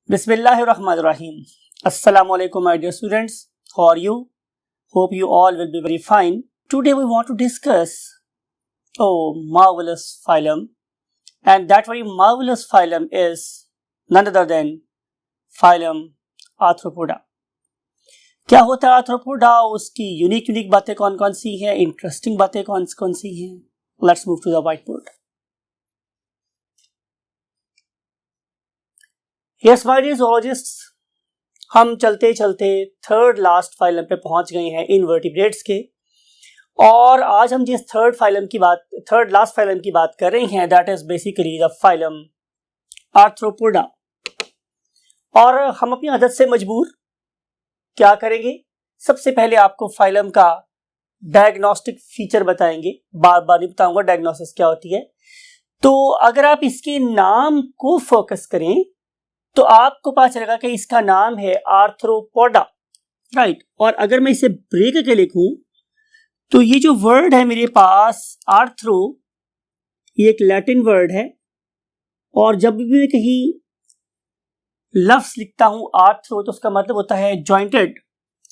Bismillahirrahmanirrahim. Assalamu alaikum, my dear students. How are you? Hope you all will be very fine. Today we want to discuss marvelous phylum, and that very marvelous phylum is none other than phylum Arthropoda. क्या होता है arthropoda, उसकी unique बातें कौन कौन सी हैं, interesting बातें कौन कौन सी हैं. Let's move to the white board. Yes my dear zoologists, हम चलते चलते थर्ड लास्ट फाइलम पे पहुंच गए हैं इनवर्टिब्रेट्स के. और आज हम जिस थर्ड लास्ट फाइलम की बात कर रहे हैं, that is basically the phylum arthropoda. और हम अपनी आदत से मजबूर क्या करेंगे, सबसे पहले आपको फाइलम का डायग्नोस्टिक फीचर बताएंगे. बार बार नहीं बताऊंगा डायग्नोसिस क्या होती है. तो अगर आप इसके नाम को फोकस करें तो आपको पता चलेगा कि इसका नाम है आर्थ्रोपोडा, राइट. और अगर मैं इसे ब्रेक करके लिखूं तो ये जो वर्ड है मेरे पास आर्थ्रो, ये एक लैटिन वर्ड है. और जब भी मैं कहीं लफ्ज लिखता हूं आर्थ्रो तो उसका मतलब होता है जॉइंटेड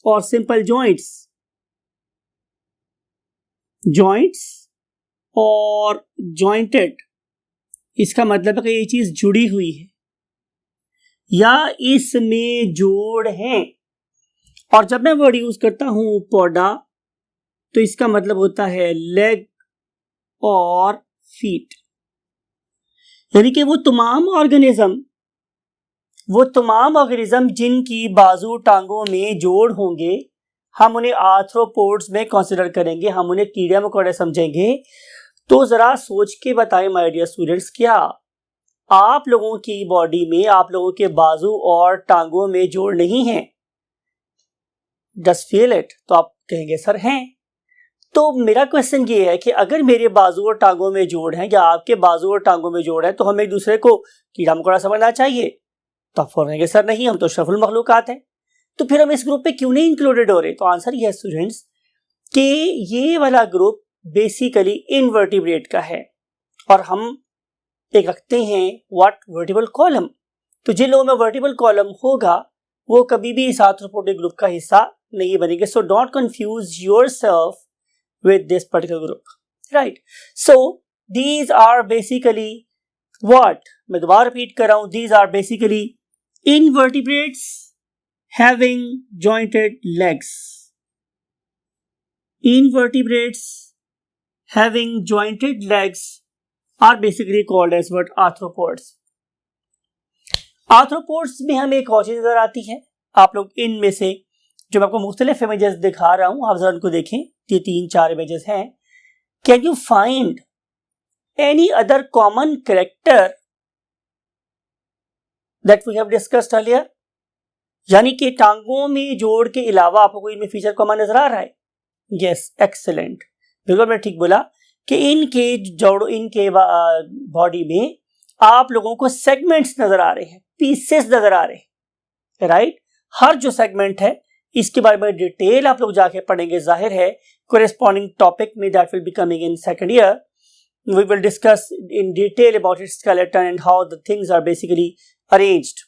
और सिंपल जॉइंट्स और जॉइंटेड. इसका मतलब है कि ये चीज जुड़ी हुई है या इसमें जोड़ है. और जब मैं वर्ड यूज करता हूं पोडा तो इसका मतलब होता है लेग और फीट. यानी कि वो तमाम ऑर्गेनिज्म जिनकी बाजू टांगों में जोड़ होंगे, हम उन्हें आर्थ्रोपोड्स में कंसीडर करेंगे, हम उन्हें कीड़े मकोड़े समझेंगे. तो जरा सोच के बताएं माय डियर स्टूडेंट्स, क्या आप लोगों की बॉडी में, आप लोगों के बाजू और टांगों में जोड़ नहीं है? Just feel it. तो आप कहेंगे सर हैं. तो मेरा क्वेश्चन ये है कि अगर मेरे बाजू और टांगों में जोड़ है या आपके बाजू और टांगों में जोड़ है तो हमें एक दूसरे को कीड़ा मकोड़ा समझना चाहिए. तो आप कहेंगे सर नहीं, हम तो शफुल मखलूकात हैं. तो फिर हम इस ग्रुप पे क्यों नहीं इंक्लूडेड हो रहे? तो आंसर ये है स्टूडेंट्स कि ये वाला ग्रुप बेसिकली इनवर्टिब्रेट का है और हम एक रखते हैं व्हाट वर्टिबल कॉलम. तो जिन लोगों में वर्टिबल कॉलम होगा वो कभी भी इस आर्थ्रोपोडिक ग्रुप का हिस्सा नहीं बनेंगे. So don't confuse yourself with this particular group, right. So these are basically what, मैं दोबारा रिपीट कर रहा हूं, these are basically invertebrates having jointed legs. Invertebrates having jointed legs are basically called as what arthropods. Arthropods में हमें एक और चीज नजर आती है. आप लोग इनमें से जो मैं आपको मुख्तलिफ इमेजेस दिखा रहा हूं, आप जरा उनको देखें. ये 3-4 इमेजेस हैं. Can you find any other common character that we have discussed earlier? यानी कि टांगों में जोड़ के अलावा आपको कोई इनमें फीचर कॉमन नजर आ रहा है? यस, एक्सीलेंट, बिल्कुल मैं ठीक बोला कि इनके बॉडी में आप लोगों को सेगमेंट्स नजर आ रहे हैं, पीसेस नजर आ रहे हैं, राइट. हर जो सेगमेंट है इसके बारे में डिटेल आप लोग जाके पढ़ेंगे. जाहिर है कोरेस्पॉन्डिंग टॉपिक में that will be coming in second year. We will discuss in detail about its skeleton and how the things are basically arranged.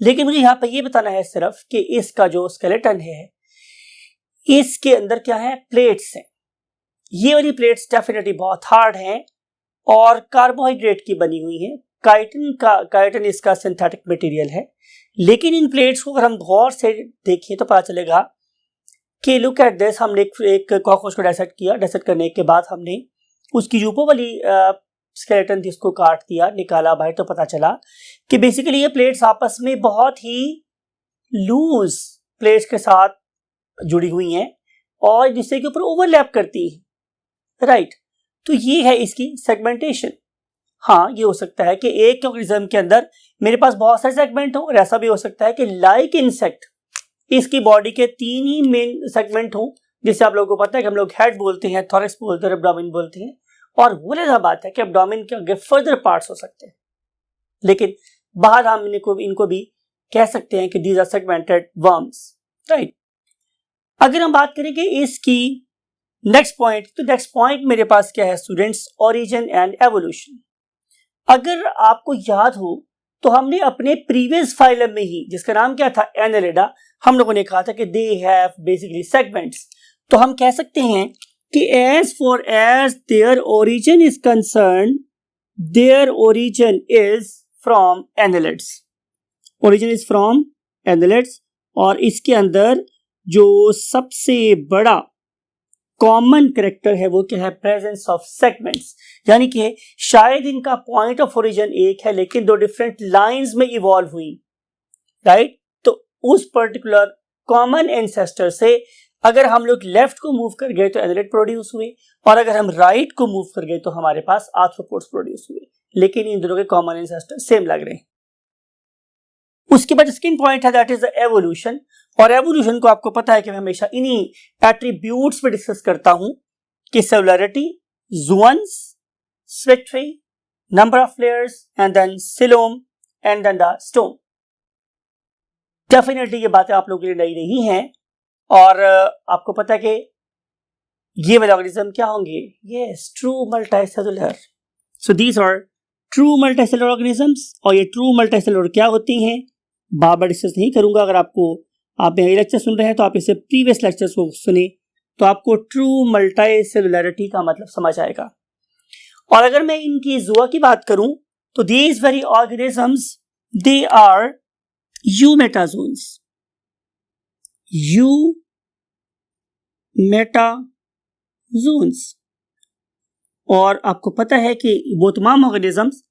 लेकिन मुझे यहाँ पे ये बताना है सिर्फ कि इसका जो स्केलेटन है इसके अंदर क्या है, प्लेट्स हैं. ये वाली प्लेट्स डेफिनेटली बहुत हार्ड हैं और कार्बोहाइड्रेट की बनी हुई हैं. काइटिन इसका सिंथेटिक मटेरियल है. लेकिन इन प्लेट्स को अगर हम गौर से देखें तो पता चलेगा कि लुक एट दिस. हमने एक कॉकरोच को डाइसेक्ट किया. डाइसेक्ट करने के बाद हमने उसकी यूपो वाली स्केलेटन थी उसको काट दिया, निकाला बाहर, तो पता चला कि बेसिकली ये प्लेट्स आपस में बहुत ही लूज प्लेट्स के साथ जुड़ी हुई हैं और जिससे के ऊपर ओवरलैप करती है, राइट. तो ये है इसकी सेगमेंटेशन. हाँ, ये हो सकता है कि एक ऑर्गेनिज्म के अंदर मेरे पास बहुत सारे सेगमेंट हो, और ऐसा भी हो सकता है कि लाइक इंसेक्ट इसकी बॉडी के 3 ही मेन सेगमेंट हो, जिससे आप लोगों को पता है कि हम लोग हेड बोलते हैं, थोरैक्स बोलते हैं, एब्डोमेन बोलते हैं. और वो अलग बात है कि एब्डोमेन के आगे फर्दर पार्ट्स हो सकते हैं, लेकिन बाहर हम इनको भी कह सकते हैं कि these are segmented worms, right. अगर हम बात करें कि इसकी नेक्स्ट पॉइंट, तो नेक्स्ट पॉइंट मेरे पास क्या है स्टूडेंट्स, ओरिजिन एंड एवोल्यूशन. अगर आपको याद हो तो हमने अपने प्रीवियस फाइलम में ही, जिसका नाम क्या था, एनालिडा, हम लोगों ने कहा था कि दे हैव बेसिकली सेगमेंट्स। तो हम कह सकते हैं कि as far as their origin is concern, their origin is from annelids, origin is from annelids. और इसके अंदर जो सबसे बड़ा कॉमन करेक्टर है वो क्या है, प्रेजेंस ऑफ सेगमेंट्स, यानी कि शायद इनका पॉइंट ऑफ ओरिजिन एक है लेकिन दो डिफरेंट लाइंस में इवॉल्व हुई, राइट। तो उस पर्टिकुलर कॉमन एंसेस्टर से अगर हम लोग लेफ्ट को मूव कर गए तो एनालिड प्रोड्यूस हुए, और अगर हम राइट को मूव कर गए तो हमारे पास आर्थ्रोपोड्स प्रोड्यूस हुए, लेकिन इन दोनों के कॉमन एंसेस्टर सेम लग रहे हैं। उसके बाद सेकंड पॉइंट है दैट इज द एवोल्यूशन, और एवोल्यूशन को आपको पता है कि मैं हमेशा इन्हीं एट्रीब्यूट्स पे डिस्कस करता हूं कि cellularity, zones, symmetry, number of layers and then coelom and then the stome. Definitely ये बातें आप लोगों के लिए नई नहीं हैं, और आपको पता है कि ये वाले ऑर्गेनिज्म क्या होंगे, yes, true multicellular. So these are true multicellular organisms. और ये ट्रू मल्टीसेलुलर क्या होती हैं बार बार डिस्कस नहीं करूंगा। अगर आप मेरे लेक्चर सुन रहे हैं तो आप इससे प्रीवियस लेक्चर्स को सुने तो आपको ट्रू मल्टीसेलुलरिटी का मतलब समझ आएगा। और अगर मैं इनकी जुआ की बात करूं तो these very organisms they are eumetazoans, eumetazoans. और आपको पता है कि वो तमाम ऑर्गेनिजम्स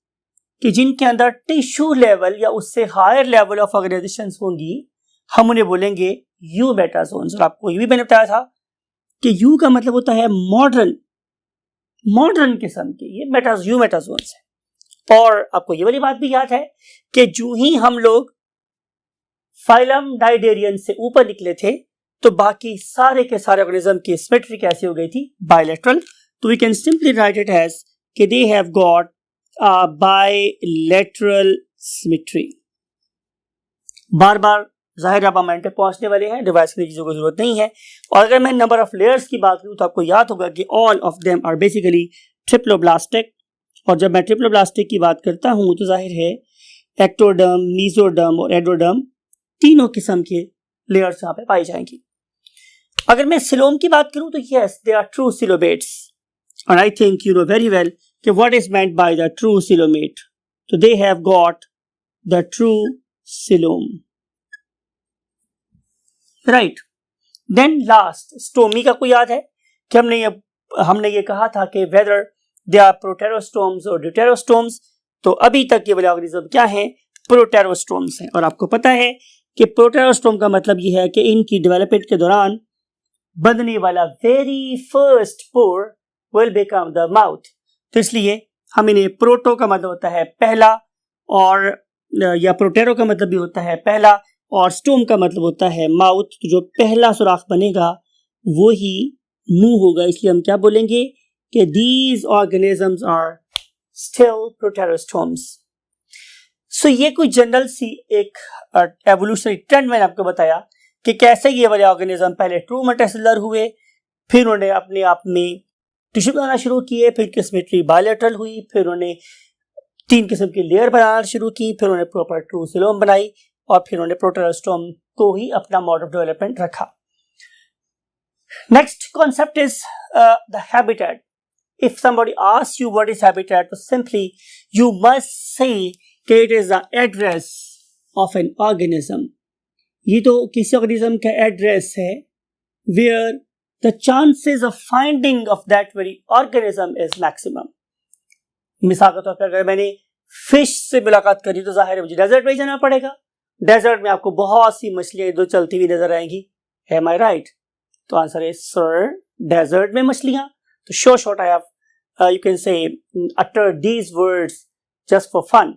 कि जिनके अंदर टिश्यू लेवल या उससे हायर लेवल ऑफ ऑर्गेनाइजेशंस होंगी, हम उन्हें बोलेंगे यूमेटाजोन्स। और आपको ये भी मैंने बताया था कि यू का मतलब होता है मॉडर्न किस्म के, ये यूमेटाजोन्स है। और आपको ये वाली बात भी याद है कि जो ही हम लोग फाइलम डायडेरियन से ऊपर निकले थे तो बाकी सारे के सारे ऑर्गेनिज्म की सिमेट्री कैसी हो गई थी, बायलैटरल। तो we can simply write it as कि they have got bilateral symmetry. बार बार जाहिर आप मोमेंट पे पहुंचने वाले हैं, डिवाइस करने की जरूरत नहीं है। और अगर मैं नंबर ऑफ लेयर्स की बात करूं तो आपको याद होगा कि all of them are basically triploblastic. और जब मैं ट्रिप्लोब्लास्टिक की बात करता हूं तो जाहिर है एक्टोडर्म, मीजोडर्म और एंडोडर्म तीनों किस्म के लेयर्स यहाँ पे पाई जाएंगी। अगर मैं सिलोम की बात करूं तो yes, they are true coelomates. And I think you know very well कि what is meant by the true coelomate. तो they have got the true coelom, right. Then last stomy का कोई याद है कि हमने ये कहा था कि वेदर दे आर प्रोटेरोस्टोम्स और ड्यूटेरोस्टोम्स। तो अभी तक ये वाले ऑर्गेनिज्म क्या है, प्रोटेरोस्टोम्स हैं। और आपको पता है कि प्रोटेरोस्टोम का मतलब ये है कि इनकी डेवलपमेंट के दौरान बनने वाला very first pore will become the mouth. तो इसलिए हम इन्हें प्रोटो का मतलब होता है पहला, और या प्रोटेरो का मतलब भी होता है पहला, और स्टोम का मतलब होता है माउथ। तो जो पहला सुराख बनेगा वो ही मुंह होगा, इसलिए हम क्या बोलेंगे कि दीज ऑर्गेनिजम्स आर स्टिल प्रोटेरोस्टोम्स। सो ये कोई जनरल सी एक एवोल्यूशनरी ट्रेंड मैंने आपको बताया कि कैसे ये वाले ऑर्गेनिज्म पहले ट्रू मल्टीसेलुलर हुए, फिर उन्होंने अपने आप में टिश्यू बनाना शुरू किए, फिर सिमेट्री बायलैटरल हुई, फिर उन्होंने 3 किस्म की लेयर बनाना शुरू की, फिर उन्होंने प्रॉपर ट्रू सिलोम बनाई, और फिर उन्होंने प्रोटेरोस्टोम को ही अपना मोड ऑफ डेवलपमेंट रखा। Next concept is the habitat. If somebody asks you what is habitat, so simply you must say that it is the address of an organism. ये तो किसी ऑर्गेनिज्म का एड्रेस है where the chances of finding of that very organism is maximum. मिसाल के तौर पर अगर मैंने फिश से मुलाकात करी तो जाहिर है मुझे डेजर्ट में जाना पड़ेगा। डेजर्ट में आपको बहुत सी मछलियां इधर चलती हुई नजर आएंगी, am I right? तो आंसर है सर, डेजर्ट में मछलियां। तो short I have you can say utter these words just for fun.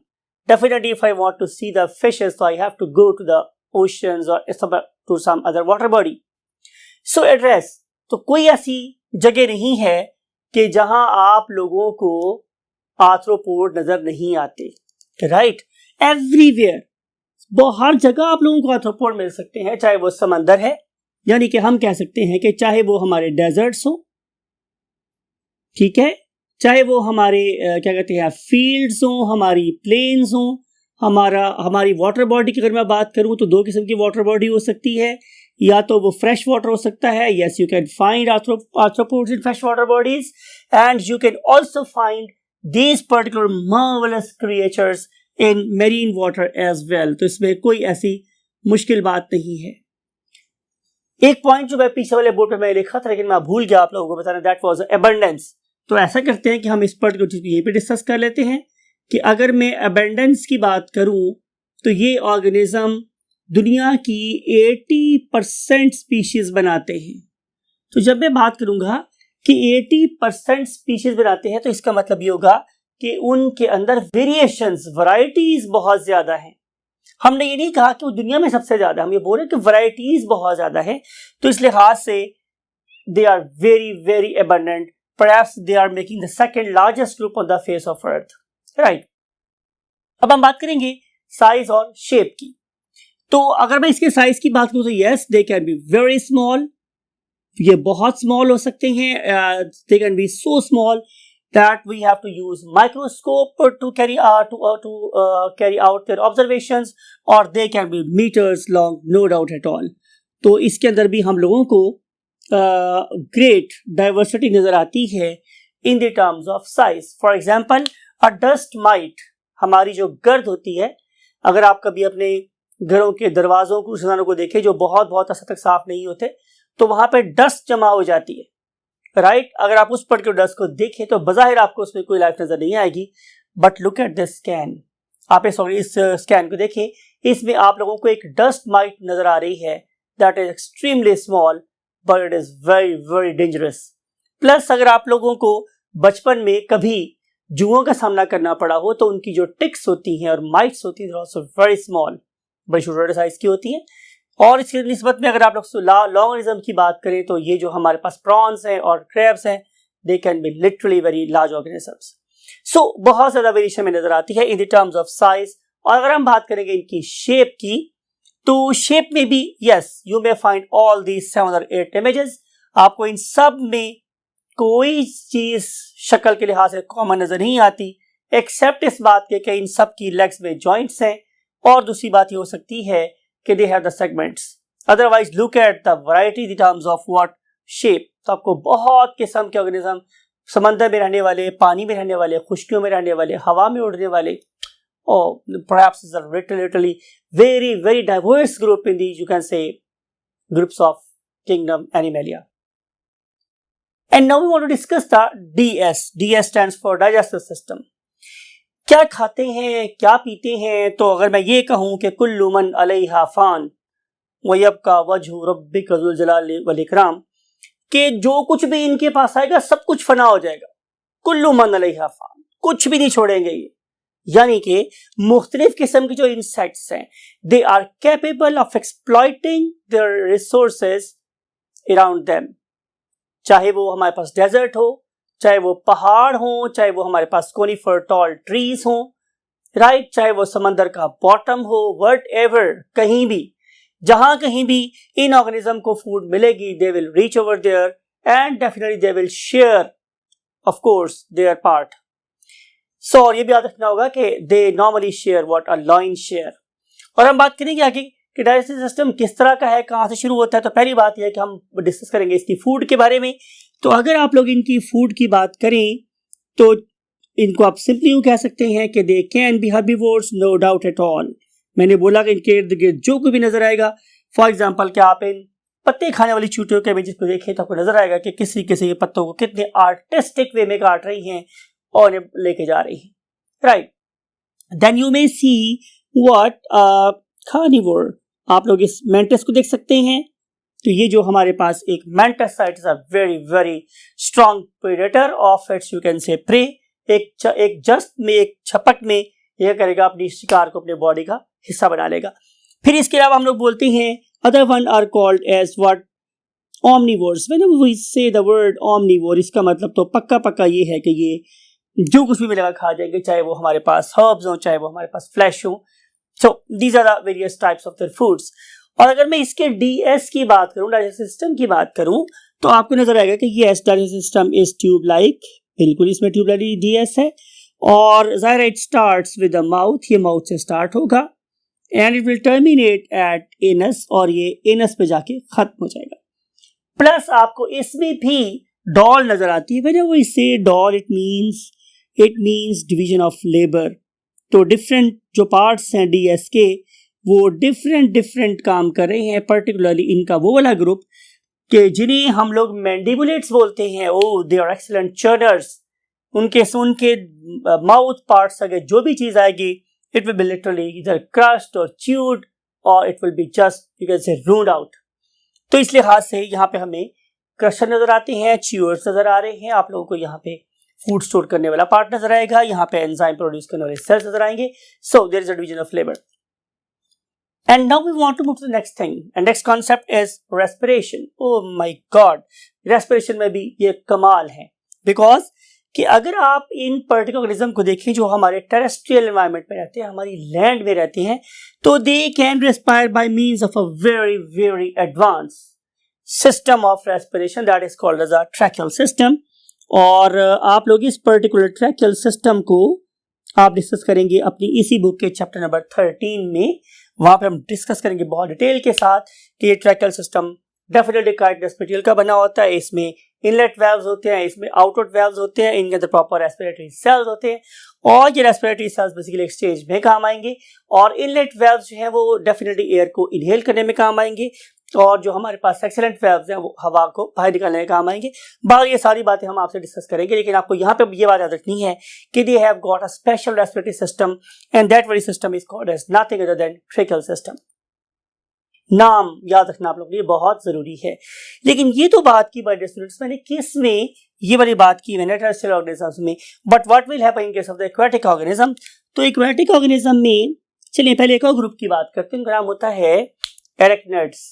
Definitely if I want to see the fishes, so I have to go to the oceans or to some other water body. So address, तो कोई ऐसी जगह नहीं है कि जहां आप लोगों को आर्थ्रोपोड नजर नहीं आते, राइट। एवरीवेयर, हर जगह आप लोगों को आर्थ्रोपोड मिल सकते हैं, चाहे वो समंदर है, यानी कि हम कह सकते हैं कि चाहे वो हमारे डेजर्ट्स हो, ठीक है, चाहे वो हमारे क्या कहते हैं फील्ड्स हो, हमारी प्लेन्स हो, हमारी वाटर बॉडी की अगर मैं बात करूं तो दो किस्म की वाटर बॉडी हो सकती है, या तो वो फ्रेश वाटर हो सकता है, yes you can find arthropods in fresh water bodies, and you can also find these particular marvellous creatures in marine water as well. तो इसमें कोई ऐसी मुश्किल बात नहीं है। एक पॉइंट जो मैं पीछे वाले बोर्ड पे मैं लिखा था लेकिन मैं भूल गया आप लोगों को बताना, दैट वाज अबंडेंस। तो ऐसा करते हैं कि हम इस पर्टिकुलर चीज को यहीं पे डिस्कस कर लेते हैं कि अगर मैं अबंडेंस की बात करूं तो ये ऑर्गेनिज्म दुनिया की 80% स्पीशीज बनाते हैं। तो जब मैं बात करूंगा कि 80% स्पीशीज बनाते हैं तो इसका मतलब ये होगा कि उनके अंदर वेरिएशंस, वैरायटीज बहुत ज्यादा हैं। हमने ये नहीं कहा कि वो दुनिया में सबसे ज्यादा, हम ये बोल रहे हैं कि वैरायटीज बहुत ज्यादा है। तो इस लिहाज से they are very very abundant, perhaps they are making the second largest group on the face of earth, right. अब हम बात करेंगे साइज और शेप की। तो अगर मैं इसके साइज की बात करूं तो yes, they can be very small, ये बहुत स्मॉल हो सकते हैं, they can B so small that we have to use microscope to carry out their observations, or they can be meters long, no doubt at all. तो इसके अंदर भी हम लोगों को great diversity नजर आती है in the terms of size. For example, a dust mite, हमारी जो गर्द होती है, अगर आप कभी अपने घरों के दरवाजों को, रोशनानों को देखें जो बहुत बहुत असर तक साफ नहीं होते, तो वहां पे डस्ट जमा हो जाती है, राइट। अगर आप उस पर्टिकुलर डस्ट को देखें तो बज़ाहिर आपको उसमें कोई लाइफ नजर नहीं आएगी, but look at this scan, आप इस स्कैन को देखें, इसमें आप लोगों को एक डस्ट माइट नजर आ रही है that is extremely small but it is very very dangerous. Plus अगर आप लोगों को बचपन में कभी जुओं का सामना करना पड़ा हो तो उनकी जो टिक्स होती हैं और माइट्स होती हैं आल्सो वेरी स्मॉल, बड़ी छोटे साइज की होती हैं। और इसकी निस्बत में अगर आप लोग लॉन्ग ऑर्गेनिज्म की बात करें तो ये जो हमारे पास प्रॉन्स हैं और क्रैब्स हैं, they can be literally very large organisms. So बहुत ज्यादा वेरिएशन में नजर आती है in the terms of size. और अगर हम बात करेंगे इनकी शेप की, तो शेप में भी yes, you may find all these 7 or 8 images. आपको इन सब में कोई चीज शक्ल के लिहाज से कॉमन नजर नहीं आती, एक्सेप्ट इस बात के कि इन सब की लेग्स में जॉइंट्स हैं, और दूसरी बात ये हो सकती है कि they have the segments. Otherwise, look at the variety in terms of what shape. तो आपको बहुत किस्म के ऑर्गेनिज्म, समंदर में रहने वाले, पानी में रहने वाले, खुश्कियों में रहने वाले, हवा में उड़ने वाले, or perhaps is a literally very very diverse group in these, you can say, groups of kingdom Animalia. And now we want to discuss the DS. DS stands for digestive system. क्या खाते हैं, क्या पीते हैं? तो अगर मैं ये कहूं कि कुल्लु मन अलैहा फान व यबका वजहु रब्बिका ज़ुल जलाली वल इकराम, कि जो कुछ भी इनके पास आएगा सब कुछ फना हो जाएगा। कुल्लु मन अलैहा फान, कुछ भी नहीं छोड़ेंगे ये। यानी कि मुख्तलिफ किस्म की जो इंसेक्ट्स हैं, they are capable of exploiting their resources around them. चाहे वो हमारे पास डेजर्ट हो, चाहे वो पहाड़ हो, चाहे वो हमारे पास कोनिफर टॉल ट्रीज हो, राइट, चाहे वो समंदर का बॉटम हो, वट एवर, कहीं भी, जहां कहीं भी इन ऑर्गेनिज्म को फूड मिलेगी, they will reach over there and definitely they will share of course their part. So ये भी याद रखना होगा कि they normally share what a lion share. और हम बात करेंगे आगे कि डाइजेस्टिव सिस्टम किस तरह का है, कहां से शुरू होता है। तो पहली बात यह है कि हम डिस्कस करेंगे इसकी फूड के बारे में। तो अगर आप लोग इनकी फूड की बात करें तो इनको आप सिंपली यूं कह सकते हैं कि they can be herbivores, no doubt at all. मैंने बोला कि इनके इर्द गिर्द जो कुछ भी नजर आएगा, फॉर एग्जांपल क्या आप इन पत्ते खाने वाली चींटियों के इमेजेस को देखें तो आपको नजर आएगा कि किसी किसी के पत्तों को कितने आर्टिस्टिक वे में काट रही हैं और इन्हें लेके जा रही हैं, right. Then you may see what carnivore, आप लोग इस मेंटिस को देख सकते हैं। तो ये जो हमारे पास एक मेंटिस है, it is a very very strong predator of its, you can say prey. एक जस्ट में, एक छपट में यह करेगा, अपनी शिकार को अपने बॉडी का हिस्सा बना लेगा। फिर इसके अलावा हम लोग बोलते हैं other one are called as what, omnivores. Whenever we say the word omnivore, इसका मतलब तो पक्का पक्का ये है कि ये जो कुछ भी मिलेगा खा जाएंगे, चाहे वो हमारे पास हर्ब्स हो, चाहे वो हमारे पास फ्लैश हो। So these are the various types of their foods. और अगर मैं इसके डीएस की बात करूं, डाइजेस्टिव सिस्टम की बात करूं, तो आपको नजर आएगा कि ये digestive system is tube like, बिल्कुल इसमें ट्यूब लाइक डीएस है। और ज़ाहिर it starts with the mouth, ये माउथ से स्टार्ट होगा and it will terminate at anus और ये एनस पे जाके खत्म हो जाएगा। प्लस आपको इसमें भी डॉल नजर आती है। व्हेनेवर वी से doll it means division of labour. तो डिफरेंट जो पार्ट्स हैं डीएस के वो डिफरेंट काम कर रहे हैं, पर्टिकुलरली इनका वो वाला ग्रुप कि जिन्हें हम लोग मैंडिबुलेट्स बोलते हैं। Oh they are excellent churners. उनके माउथ पार्ट्स अगर जो भी चीज आएगी इट विल बी लिटरली इधर क्रश्ड और च्यूड और it will be just you can say rude out. तो इस लिहाज से यहाँ पे हमें क्रशर नजर आते हैं, च्यूअर्स नजर आ रहे हैं, आप लोगों को यहाँ पे फूड स्टोर करने वाला पार्ट नजर आएगा, यहाँ पे एंजाइम प्रोड्यूस करने वाले सेल्स नजर आएंगे। So there is a division of labour. And now we want to move to the next thing. And next concept is respiration. Oh my God, respiration में भी ये कमाल है, because कि अगर आप इन पर्टिकुलर ऑर्गेनिज्म को देखें जो हमारे टेरेस्ट्रियल एनवायरनमेंट में रहते हैं, हमारी लैंड में रहते हैं, तो they can respire by means of a very advance system of respiration that is called as a tracheal system. और आप लोग इस पर्टिकुलर ट्रैकियल सिस्टम को आप डिस्कस करेंगे अपनी इसी बुक के चैप्टर नंबर 13 में। वहां पे हम डिस्कस करेंगे बहुत डिटेल के साथ कि ये tracheal system definitely chitinous material का बना होता है। इसमें इनलेट वेल्व्स होते हैं, इसमें आउटलेट वेल्व्स होते हैं, इनके अंदर प्रॉपर रेस्पिरेटरी सेल्स होते हैं और ये रेस्पिरेटरी सेल्स बेसिकली एक्सचेंज में काम आएंगे। और इनलेट वेल्व्स जो हैं वो डेफिनेटली एयर को इनहेल करने में काम आएंगे और जो हमारे पास एक्सीलेंट वेल्व्स हैं वो हवा को बाहर निकालने में काम आएंगे। बाकी ये सारी बातें हम आपसे डिस्कस करेंगे, लेकिन आपको यहाँ पे ये बात याद रखनी है कि they have got a special respiratory system and that very system is called as nothing other than tracheal system. नाम याद रखना आप लोगों के लिए बहुत जरूरी है। लेकिन ये तो बात की बाय स्टूडेंट्स, मैंने किस में ये वाली बात की मैंने टेरेस्ट्रियल ऑर्गेनिजम्स में, but what will happen in case of the aquatic organism. तो एक्वेटिक ऑर्गेनिज्म में चलिए पहले एक और ग्रुप की बात करते हैं, उनका नाम होता है एरेक्निड्स।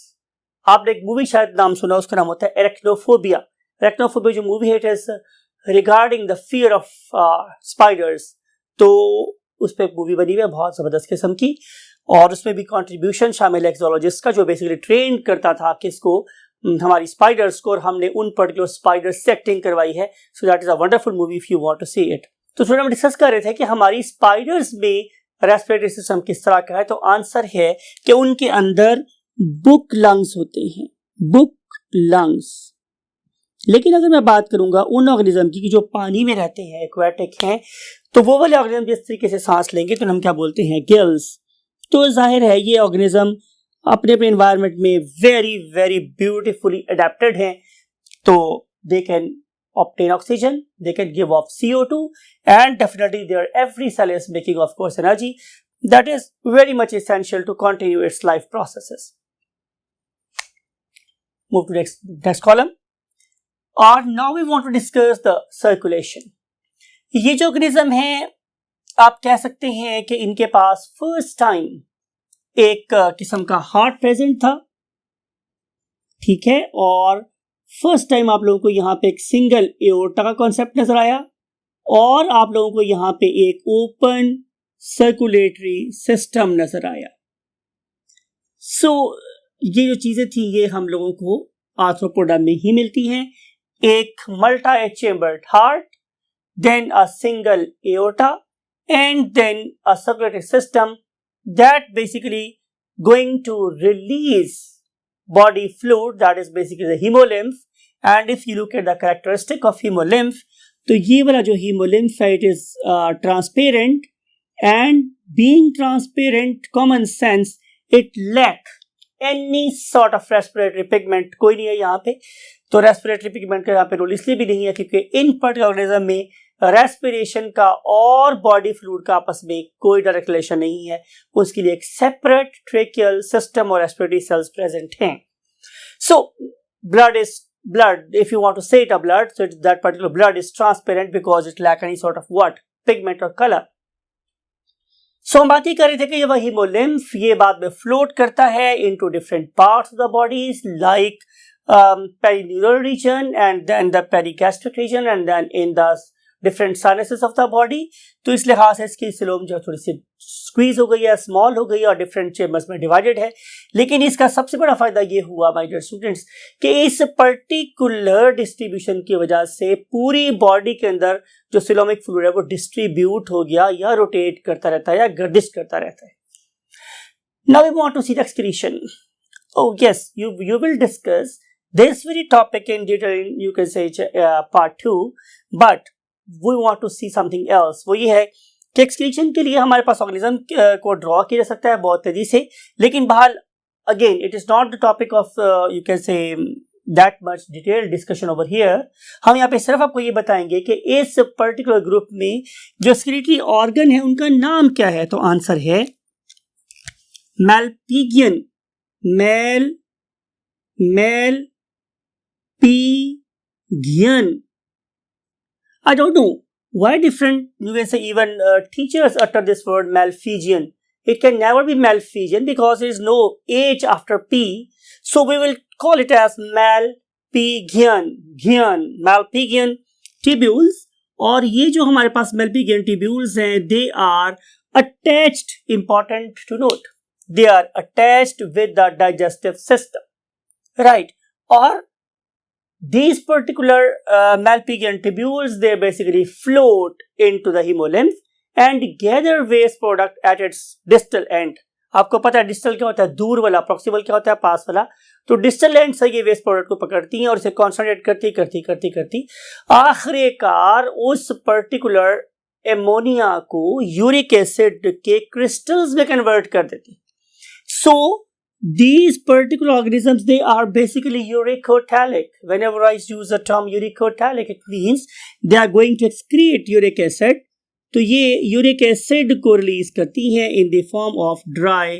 आपने एक मूवी शायद नाम सुना, उसका नाम होता है एरेक्नोफोबिया। एरेक्नोफोबिया जो मूवी है it is regarding the fear of spiders. तो उस पर एक मूवी बनी हुई है बहुत जबरदस्त किस्म की और उसमें भी कंट्रीब्यूशन शामिल है एक्सोलॉजिस्ट का जो बेसिकली ट्रेन करता था किसको, हमारी स्पाइडर्स को, और हमने उन पर्टिकुलर स्पाइडर्स से एक्टिंग करवाई है। So that is a wonderful movie if you want to see it. तो थोड़ा हम डिस्कस कर रहे थे कि हमारी स्पाइडर्स में रेस्पिरेटरी सिस्टम किस तरह का है। तो आंसर है कि उनके अंदर बुक लंग्स होते हैं, बुक लंग्स। लेकिन अगर मैं बात करूंगा उन ऑर्गेनिज्म की जो पानी में रहते हैं, एक्वेटिक हैं, तो वो वाले ऑर्गेनिज्म जिस तरीके से सांस लेंगे तो हम क्या बोलते हैं, गिल्स। तो जाहिर है ये ऑर्गेनिज्म अपने अपने एनवायरनमेंट में वेरी ब्यूटीफुली अडेप्टेड हैं। तो they can obtain oxygen, they can give off CO2 and definitely their every cell is making of course energy that is very much essential to continue its life processes. Move to next column. और now we want to discuss the circulation. ये जो organism है आप कह सकते हैं कि इनके पास फर्स्ट टाइम एक किस्म का हार्ट प्रेजेंट था, ठीक है, और फर्स्ट टाइम आप लोगों को यहाँ पे एक सिंगल एओर्टा का कॉन्सेप्ट नजर आया और आप लोगों को यहाँ पे एक ओपन सर्कुलेटरी सिस्टम नजर आया। सो ये जो चीजें थी ये हम लोगों को आर्थ्रोपोडा में ही मिलती हैं। एक multi chambered heart, then a single aorta and then a circulatory system that basically going to release body fluid, that is basically the hemolymph. And if you look at the characteristic of hemolymph, तो ये वाला जो hemolymph है it is transparent and being transparent, common sense, it lack any sort of respiratory pigment, कोई नहीं है यहाँ पे। तो respiratory pigment का यहाँ पे रोल इसलिए भी नहीं है क्योंकि इन पर्टिकुलर ऑर्गेनिज्म में रेस्पिरेशन का और बॉडी फ्लूइड का आपस में कोई डायरेक्ट रिलेशन नहीं है, उसके लिए एक सेपरेट ट्रेकियल सिस्टम और रेस्पिरेटरी सेल्स प्रेजेंट हैं। So blood is blood, if you want to say it a blood, so that particular blood is transparent because it lack any sort of what pigment or color. So हम बात ही कर रहे थे कि ये वह hemolymph ये बाद में float करता है into different parts of the bodies like perineural region and then the perigastric region and then in the different sinuses of the body, तो इस लिहाज से इसकी सिलोम जो थोड़ी सी स्क्वीज हो गई है, स्मॉल हो गई है और डिफरेंट चेम्बर्स में डिवाइडेड है। लेकिन इसका सबसे बड़ा फायदा ये हुआ माय डियर स्टूडेंट्स कि इस पर्टिकुलर डिस्ट्रीब्यूशन की वजह से पूरी बॉडी के अंदर जो सिलोमिक फ्लूइड है वो डिस्ट्रीब्यूट हो गया या रोटेट करता रहता है या गर्दिश करता रहता है। Now we want to see the excretion. Oh yes, you will discuss this very topic in detail in, you can say, part 2, but we want to see something else। वो ये है कि एक्सक्रीशन के लिए हमारे पास ऑर्गेनिज्म को draw किया जा सकता है बहुत तेजी से, लेकिन बहरहाल again it is not the topic of you can say that much detail discussion over here. हम यहाँ पे सिर्फ आपको ये बताएंगे कि इस पर्टिकुलर ग्रुप में जो एक्सक्रीटरी ऑर्गन है उनका नाम क्या है। तो आंसर है मैलपीगियन, Malpighian। I don't know why different, you can say even teachers utter this word Malpighian. It can never be Malpighian because there is no H after P. So we will call it as Malpighian, Malpighian tubules। और ये जो हमारे पास Malpighian tubules हैं, they are attached, important to note, they are attached with the digestive system, right? Or these particular Malpighian tubules, they basically float into the hemolymph and gather waste product at its distal end। आपको पता है distal क्या होता है, दूर वाला, proximal क्या होता है, पास वाला। तो डिस्टल एंड से ये वेस्ट प्रोडक्ट को पकड़ती हैं और इसे कॉन्सनट्रेट करती आखिरकार उस पर्टिकुलर एमोनिया को यूरिक एसिड के क्रिस्टल्स में कन्वर्ट कर देती। So these particular organisms, they are basically uricotalic। Whenever I use the term uricotalic, it means they are going to excrete uric acid। तो ये यूरिक एसिड को release करती हैं in the form of dry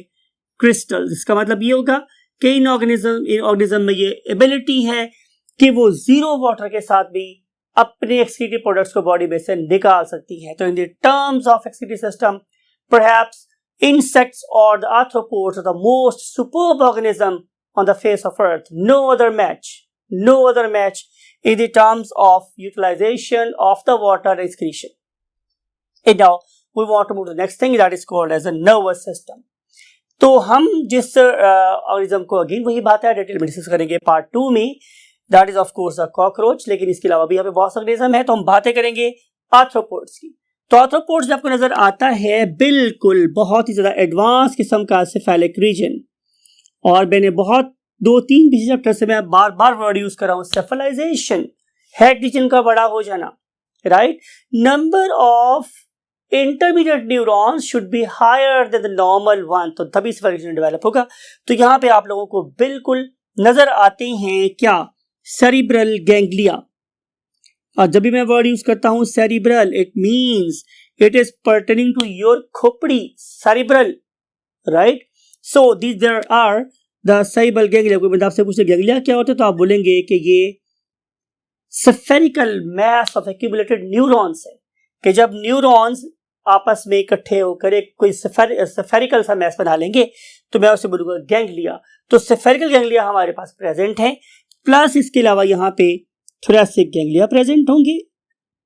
crystals. इसका मतलब ये होगा कि इन ऑर्गेनिज्म में ये एबिलिटी है कि वो जीरो वाटर के साथ भी अपने एक्सक्रीटरी प्रोडक्ट्स को बॉडी में से निकाल सकती है। तो इन the terms of excretory system, perhaps insects or the arthropods are the most superb organism on the face of earth। no other match in the terms of utilization of the water excretion। And now we want to move to the next thing that is called as a nervous system। तो हम जिस organism को again वही बात है detail में discuss करेंगे part 2 में, that is of course a cockroach. लेकिन इसके अलावा भी यहाँ पे बहुत ऑर्गेनिज्म है, तो हम बातें करेंगे आर्थ्रोपोड्स की। तो आर्थ्रोपोड्स जो आपको नजर आता है बिल्कुल बहुत ही ज्यादा एडवांस किस्म का सेफेलिक रीजन, और मैंने बहुत 2-3 पिछले चैप्टर से मैं बार बार वर्ड यूज कर रहा हूं, सेफलाइजेशन, हेड रीजन का बड़ा हो जाना, right. Number of intermediate neurons should be higher than the normal one, तो तभी सेफेलिक रीजन डेवलप होगा। तो यहाँ पे आप लोगों को बिल्कुल नजर आते हैं क्या, सेरिब्रल गैंग्लिया। और जब भी मैं वर्ड यूज करता हूं cerebral, it means it is pertaining to your khopdi, cerebral, right. So this there are the cerebral ganglia. कोई बंदा आपसे पूछे गैंग्लिया क्या होता है, तो आप बोलेंगे कि ये spherical mass of accumulated neurons है, कि जब न्यूरॉन्स आपस में इकट्ठे होकर एक कोई स्फेरिकल सा मैस बना लेंगे तो मैं उसे बोलूंगा गैंग्लिया। तो स्फेरिकल गैंग्लिया हमारे पास प्रेजेंट है, प्लस इसके अलावा यहाँ पे थोरेसिक गैंग्लिया प्रेजेंट होंगे।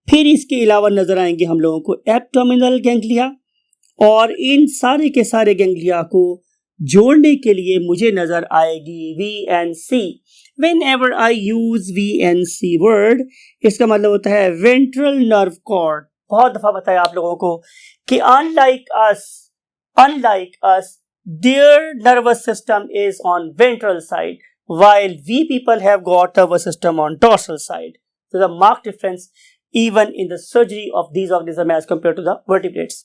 फिर इसके अलावा नजर आएंगे हम लोगों को एब्डोमिनल गैंग्लिया, और इन सारे के सारे गैंग्लिया को जोड़ने के लिए मुझे नजर आएगी VNC। Whenever I use VNC word, इसका मतलब होता है वेंट्रल नर्व कॉर्ड। बहुत दफा बताया आप लोगों को कि unlike us, their nervous system is on ventral side, while we people have got nervous system on dorsal side। There's a marked difference even in the surgery of these organisms as compared to the vertebrates।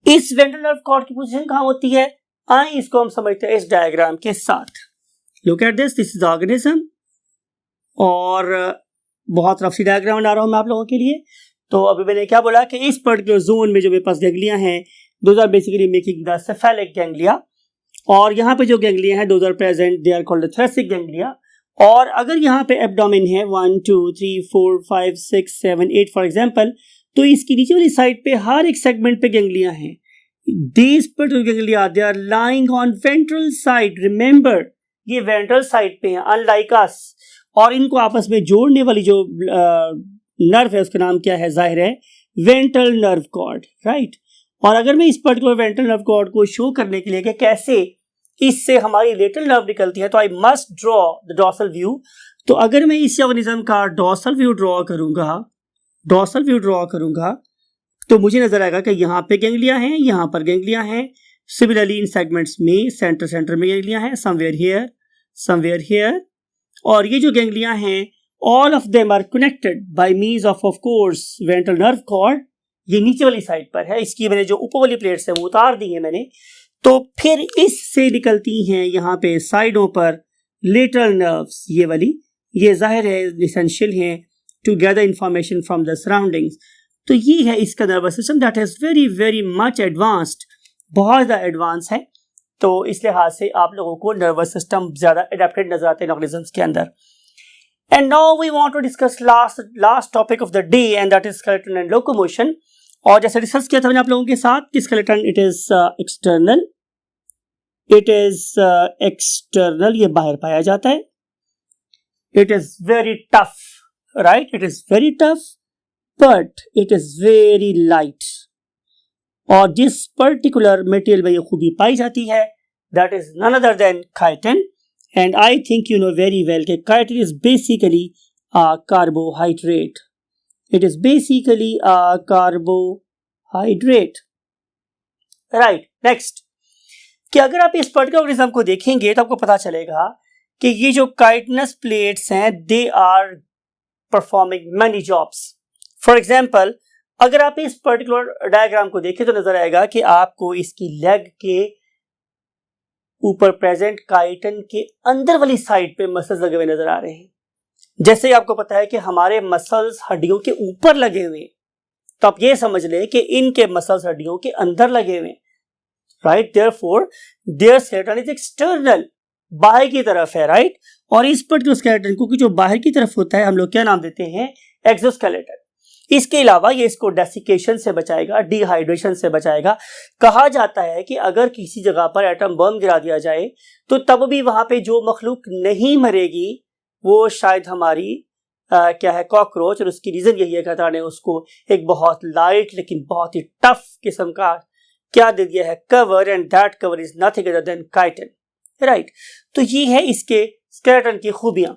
इस ventral nerve cord की position कहाँ होती है, आइए इसको हम समझते हैं इस डायग्राम के साथ। Look at this is the organism, और बहुत रफ सी डायग्राम बना रहा हूं मैं आप लोगों के लिए। तो अभी मैंने क्या बोला कि इस पर्टिकुलर जोन में जो मेरे पास गैंग्लिया हैं, those are basically making the cephalic ganglia, और यहाँ पे जो गैंग्लिया हैं those are present, they are called thoracic ganglia. और अगर यहाँ पे एब्डोमेन है 1 2 3 4 5 6 7 8 फॉर एग्जाम्पल, तो इसकी नीचे वाली साइड पे हर एक सेगमेंट पे गैंग्लिया हैं। These particular ganglia, they are lying on ventral side। Remember, ये वेंट्रल साइड पे हैं अनलाइक अस, और इनको आपस में जोड़ने वाली जो नर्व है उसका नाम क्या है, जाहिर है वेंट्रल नर्व कॉर्ड, राइट। और अगर मैं इस पर्टिकुलर वेंट्रल नर्व कॉर्ड को शो करने के लिए कि कैसे इससे हमारी लेटरल नर्व निकलती है, तो I must draw the dorsal view. तो अगर मैं इस ऑर्गेनिज्म का डॉर्सल व्यू ड्रॉ करूंगा तो मुझे नजर आएगा कि यहाँ पे गैंग्लिया हैं, यहाँ पर गैंग्लिया हैं। सिमिलरली इन सेगमेंट्स में सेंटर में गैंग्लिया हैं, समवेयर हियर। और ये जो गैंग्लिया हैं all of them are connected by means of course ventral nerve cord. ये नीचे वाली साइड पर है, इसकी मैंने जो ऊपर वाली प्लेट्स है वो उतार दी है मैंने। तो फिर इससे निकलती हैं यहाँ पे साइडों पर लेटरल नर्व्स, ये वाली, ये जाहिर है एसेंशियल हैं to gather information from the surroundings. तो ये है इसका nervous system that is very very much advanced, बहुत ज़्यादा एडवांस है। तो इस लिहाज से आप लोगों को नर्वस सिस्टम ज़्यादा एडेप्टेड नजर आते हैं ऑर्गेनिजम्स के अंदर। And now we want to discuss last topic of the day and that is skeleton and locomotion. और जैसे डिस्कस किया था मैंने आप लोगों के साथ कि स्केलेटन इट इज एक्सटर्नल, ये बाहर पाया जाता है। It is very tough, right, it is very tough but it is very light. और जिस पर्टिकुलर मटेरियल में ये खूबी पाई जाती है that is none other than chitin. And I think you know very well कि chitin is basically a carbohydrate. It is basically a carbohydrate. Right. Next, कि अगर आप इस पर्टिकुलर ऑर्गेनिज्म को देखेंगे तो आपको पता चलेगा कि ये जो काइटिनस प्लेट्स हैं they are performing many jobs. For example, अगर आप इस पर्टिकुलर डायग्राम को देखें तो नजर आएगा कि आपको इसकी लेग के ऊपर प्रेजेंट काइटिन के अंदर वाली साइड पे मसल्स लगे हुए नजर आ रहे हैं। जैसे आपको पता है कि हमारे मसल्स हड्डियों के ऊपर लगे हुए हैं, तो आप ये समझ लें कि इनके मसल्स हड्डियों के अंदर लगे हुए हैं, right. Therefore their skeleton is external, बाहर की तरफ है, राइट। और इस पर्टिकुलर स्केलेटन को जो बाहर की तरफ होता है हम लोग क्या नाम देते हैं, एक्सोस्केलेटन। इसके अलावा ये इसको डेसिकेशन से बचाएगा, डिहाइड्रेशन से बचाएगा। कहा जाता है कि अगर किसी जगह पर एटम बम गिरा दिया जाए तो तब भी वहां पे जो मखलूक नहीं मरेगी वो शायद हमारी क्या है, कॉकरोच। और उसकी रीजन यही है कि अल्लाह ने उसको एक बहुत लाइट लेकिन बहुत ही टफ किस्म का क्या दे दिया है, cover, and that cover is nothing other than chitin, right. तो ये है इसके स्केलेटन की खूबियां।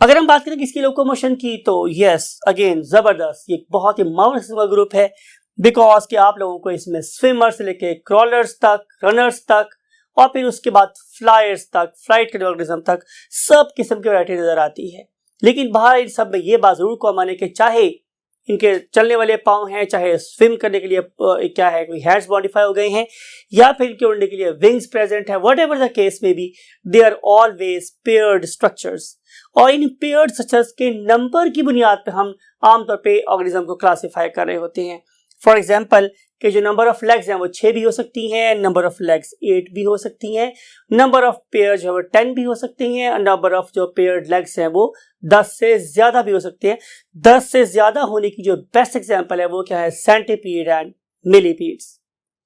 अगर हम बात करें इसकी लोकोमोशन की तो यस अगेन जबरदस्त, ये बहुत ही मार्वलस ग्रुप है बिकॉज कि आप लोगों को इसमें स्विमर से लेके क्रॉलर्स तक, रनर्स तक, और फिर उसके बाद फ्लायर्स तक, फ्लाइट के ऑर्गेनिज्म तक सब किस्म की वैरायटी नजर आती है। लेकिन बाहर इन सब में ये बात जरूर को माने कि चाहे इनके चलने वाले पाँव हैं, चाहे स्विम करने के लिए क्या है कोई हैंड्स मॉडिफाई हो गए हैं, या फिर इनके उड़ने के लिए विंग्स प्रेजेंट है, वट एवर द केस में बी, they are always paired structures. और इन पेयर्ड स्ट्रक्चर्स के नंबर की बुनियाद पर हम आमतौर पर ऑर्गेनिज्म को क्लासीफाई कर रहे होते हैं। फॉर एग्जाम्पल कि जो नंबर ऑफ लेग्स हैं वो 6 भी हो सकती हैं, नंबर ऑफ लेग्स 8 भी हो सकती हैं, नंबर ऑफ पेयर जो है वो 10 भी हो सकती हैं, और नंबर ऑफ जो पेयर्ड लेग्स हैं वो 10 से ज्यादा भी हो सकते हैं। 10 से ज्यादा होने की जो बेस्ट एग्जांपल है वो क्या है, सेंटीपीड एंड मिलीपीड्स,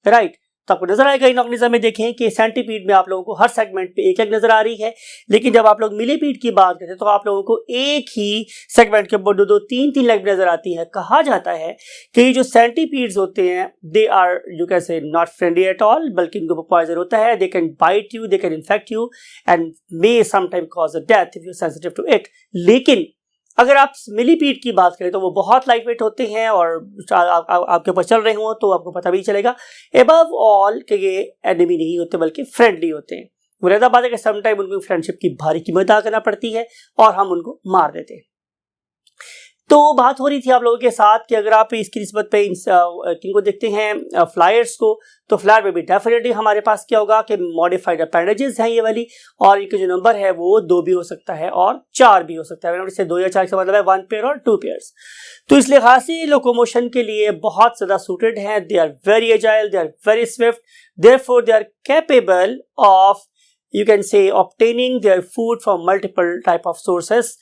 राइट। तो आपको नजर आएगा इन ऑर्गेनिज्म में देखें कि सेंटीपीड में आप लोगों को हर सेगमेंट पे एक एक नजर आ रही है, लेकिन जब आप लोग मिलीपीड की बात करते हैं तो आप लोगों को एक ही सेगमेंट के ऊपर 2-2, 3-3 लेग नजर आती है। कहा जाता है कि ये जो सेंटीपीड्स होते हैं they are you can say not friendly at all, बल्कि इनको पॉइजन होता है, they can bite you, they can infect you and may sometime cause a death if you sensitive to it. लेकिन अगर आप मिलीपीड की बात करें तो वो बहुत लाइट वेट होते हैं और आपके ऊपर चल रहे हो तो आपको पता भी चलेगा। एबव ऑल कि ये एनिमी नहीं होते बल्कि फ्रेंडली होते हैं। मुरादा बात है कि समटाइम उनको फ्रेंडशिप की भारी कीमत अदा करना पड़ती है और हम उनको मार देते हैं। तो बात हो रही थी आप लोगों के साथ कि अगर आप इसकी निस्बत पे किनको देखते हैं, फ्लायर्स को, तो फ्लायर में भी डेफिनेटली हमारे पास क्या होगा कि मॉडिफाइड अपेंडेजेस हैं ये वाली, और इनका जो नंबर है वो 2 भी हो सकता है और 4 भी हो सकता है। इससे 2 या 4 का मतलब है 1 पेयर और 2 पेयर्स। तो इस लिहाज से लोकोमोशन के लिए बहुत ज्यादा सूटेड हैं। They are very agile, they are very swift, therefore they are capable of you can say obtaining their food from multiple type of sources,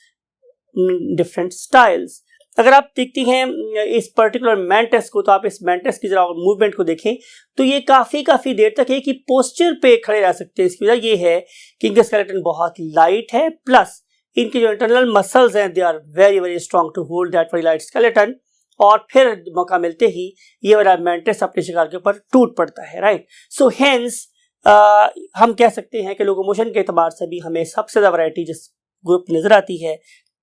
different styles. अगर आप देखती हैं इस पर्टिकुलर मैंटिस को, तो आप इस मैंटिस की जरा मूवमेंट को देखें तो ये काफी देर तक है कि पोस्चर पे खड़े रह सकते हैं। इसकी वजह ये है कि इनका स्केलेटन बहुत लाइट है, प्लस इनके जो इंटरनल मसल्स हैं they are very very strong to hold that very light skeleton, और फिर मौका मिलते ही ये वाला मैंटिस अपने शिकार के ऊपर टूट पड़ता है, राइट। सो हेंस हम कह सकते हैं कि लोकोमोशन के एतबार से भी हमें सबसे ज़्यादा वैरायटी जिस ग्रुप नजर आती है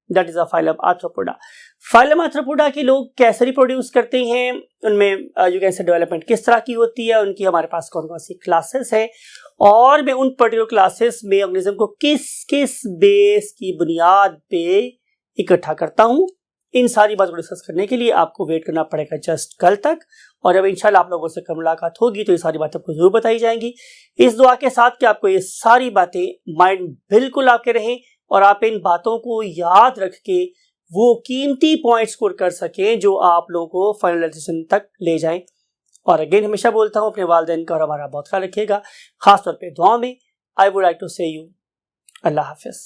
that is a phylum arthropoda. Phylum arthropoda के लोग कैसे रिप्रोड्यूस करते हैं, उनमें यू कैन से डेवलपमेंट किस तरह की होती है, उनकी हमारे पास कौन कौन सी क्लासेस है, और मैं उन पर्टिकुलर क्लासेस में ऑर्गेनिज्म को किस किस बेस की बुनियाद पे इकट्ठा करता हूँ, इन सारी बातों को डिस्कस करने के लिए आपको वेट करना पड़ेगा जस्ट कल तक। और जब इंशाल्लाह आप लोगों से कल मुलाकात होगी तो ये सारी बातें आपको जरूर बताई जाएंगी, इस दुआ के साथ कि आपको ये सारी बातें माइंड बिल्कुल आपके रहें और आप इन बातों को याद रख के वो कीमती पॉइंट स्कोर कर सकें जो आप लोगों को फाइनलाइजेशन तक ले जाएं। और अगेन हमेशा बोलता हूँ अपने वालिदैन का और हमारा बहुत ख्याल रखिएगा, खासतौर पर दुआ में। आई वुड लाइक टू से यू अल्लाह हाफिज़।